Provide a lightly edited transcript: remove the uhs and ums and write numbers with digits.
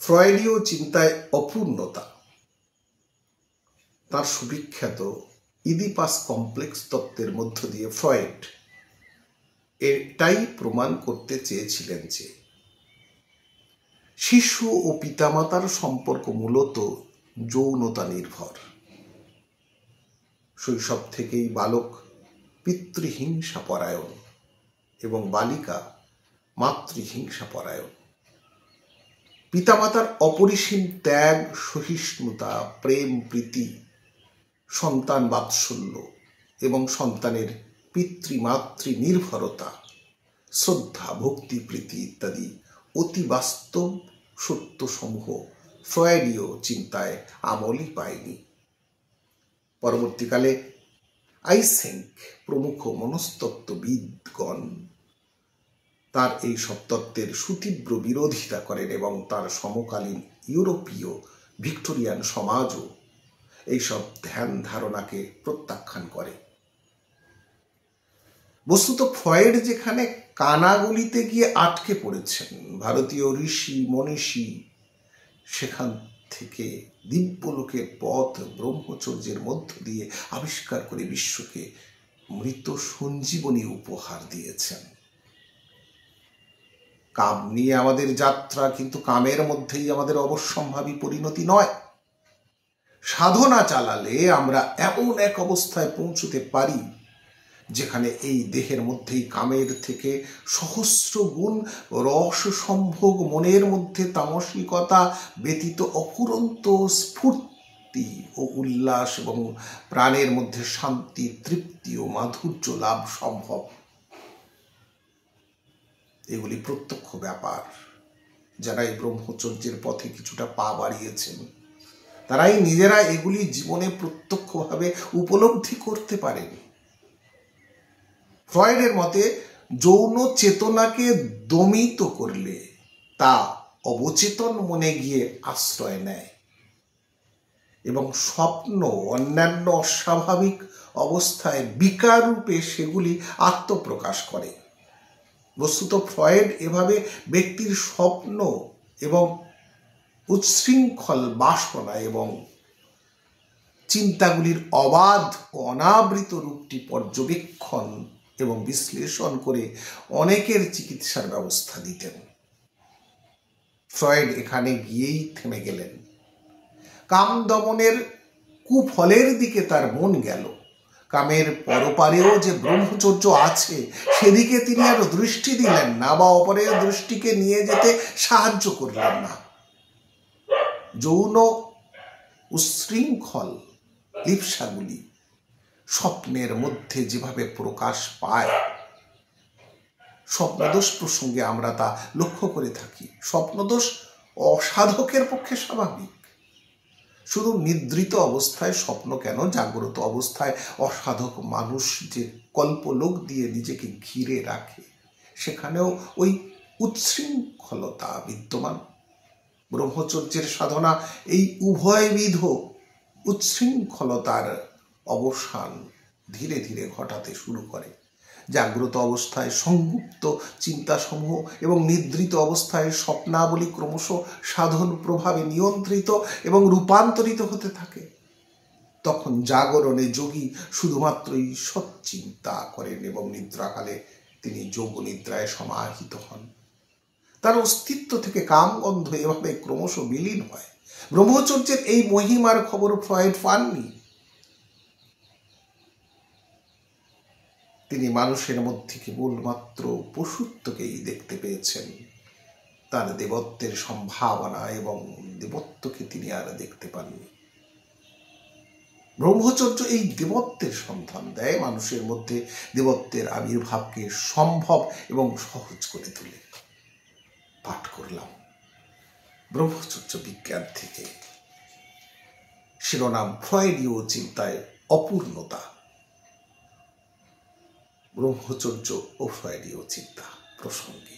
ফ্রয়েডীয় চিন্তায় অপূর্ণতা তার সুবিখ্যাত Oedipus complex তত্ত্বের মধ্য দিয়ে ফ্রয়েড এটাই প্রমাণ করতে চেয়েছিলেন যে শিশু ও পিতামাতার সম্পর্ক মূলত যৌনতা নির্ভর। শৈশব থেকেই বালক পিতৃহিংসা পরায়ণ এবং বালিকা মাতৃহিংসা পরায়ণ। পিতামাতার অপরিসীম ত্যাগ, সহিষ্ণুতা, প্রেম, প্রীতি, সন্তান বাৎসল্য এবং সন্তানের পিতৃমাতৃ নির্ভরতা, শ্রদ্ধা, ভক্তি, প্রীতি ইত্যাদি অতি বাস্তব সত্যসমূহ ফ্রয়েডীয় চিন্তায় আমলই পায়নি। পরবর্তীকালে আইসেঙ্ক প্রমুখ মনস্তত্ত্ববিদগণ তার এই সব তত্ত্বের সুতীব্র বিরোধিতা করেন এবং তার সমকালীন ইউরোপীয় ভিক্টোরিয়ান সমাজও এইসব ধ্যান ধারণাকে প্রত্যাখ্যান করে। বস্তুত ফ্রয়েড যেখানে কানাগলিতে গিয়ে আটকে পড়েছেন, ভারতীয় ঋষি মনীষী সেখান থেকে দিব্যলোকের পথ ব্রহ্মচর্যের মধ্য দিয়ে আবিষ্কার করে বিশ্বকে মৃত সঞ্জীবনী উপহার দিয়েছেন। কাম নিয়ে আমাদের যাত্রা কিন্তু কামের মধ্যেই আমাদের অবশ্যম্ভাবী পরিণতি নয়। সাধনা চালালে আমরা এমন এক অবস্থায় পৌঁছতে পারি যেখানে এই দেহের মধ্যেই কামের থেকে সহস্র গুণ রস সম্ভোগ, মনের মধ্যে তামসিকতা ব্যতীত অফুরন্ত স্ফূর্তি ও উল্লাস এবং প্রাণের মধ্যে শান্তি, তৃপ্তি ও মাধুর্য লাভ সম্ভব। এগুলি প্রত্যক্ষ ব্যাপার। যারা এই ব্রহ্মচর্যের পথে কিছুটা পা বাড়িয়েছেন তারাই নিজেরা এগুলি জীবনে প্রত্যক্ষভাবে উপলব্ধি করতে পারেন। ফ্রয়েডের মতে যৌন চেতনাকে দমিত করলে তা অবচেতন মনে গিয়ে আশ্রয় নেয় এবং স্বপ্ন অন্যান্য অস্বাভাবিক অবস্থায় বিকার রূপে সেগুলি আত্মপ্রকাশ করে। বস্তুত ফ্রয়েড এভাবে ব্যক্তির স্বপ্ন এবং উচ্ছৃঙ্খল বাসনা এবং চিন্তাগুলির অবাধ ও অনাবৃত রূপটি পর্যবেক্ষণ এবং বিশ্লেষণ করে অনেকের চিকিৎসার ব্যবস্থা দিতেন। ফ্রয়েড এখানে গিয়েই থেমে গেলেন। কাম দমনের কুফলের দিকে তার মন গেল। কামের পরপারেও যে ব্রহ্মচর্য আছে সেদিকে তিনি আর দৃষ্টি দিলেন না বা অপরের দৃষ্টিকে নিয়ে যেতে সাহায্য করলেন না। যৌন উচ্ছৃঙ্খল লিপ্সাগুলি স্বপ্নের মধ্যে যেভাবে প্রকাশ পায়, স্বপ্নদোষ প্রসঙ্গে আমরা তা লক্ষ্য করে থাকি। স্বপ্নদোষ অসাধকের পক্ষে স্বাভাবিক। শুধু নিদ্রিত অবস্থায় স্বপ্ন কেন, জাগ্রত অবস্থায় অসাধক মানুষ যে কল্পলোক দিয়ে নিজেকে ঘিরে রাখে সেখানেও ওই উচ্ছৃঙ্খলতা বিদ্যমান। ব্রহ্মচর্যের সাধনা এই উভয়বিধ উচ্ছৃঙ্খলতার অবসান ধীরে ধীরে ঘটাতে শুরু করে। জাগ্রত অবস্থায় সংগুপ্ত চিন্তাসমূহ এবং নিদ্রিত অবস্থায় স্বপ্নাবলী ক্রমশ সাধন প্রভাবে নিয়ন্ত্রিত এবং রূপান্তরিত হতে থাকে। তখন জাগরণে যোগী শুধুমাত্র ঈশ্বর চিন্তা করেন এবং নিদ্রাকালে তিনি যোগ নিদ্রায় সমাহিত হন। তার অস্তিত্ব থেকে কামগন্ধ এভাবে ক্রমশ বিলীন হয়। ব্রহ্মচর্যের এই মহিমার খবর ফ্রয়েড পাননি। তিনি মানুষের মধ্যে কেবলমাত্র পশুত্বকেই দেখতে পেয়েছেন। তার দেবত্বের সম্ভাবনা এবং দেবত্বকে তিনি আর দেখতে পাননি। ব্রহ্মচর্য এই দেবত্বের সন্ধান দেয়, মানুষের মধ্যে দেবত্বের আবির্ভাবকে সম্ভব এবং সহজ করে তোলে। পাঠ করলাম ব্রহ্মচর্য বিজ্ঞান থেকে, শিরোনাম ফ্রয়েডীয় চিন্তায় অপূর্ণতা, ব্রহ্মচর্য ও ফ্রয়েডীয় চিন্তা প্রসঙ্গে।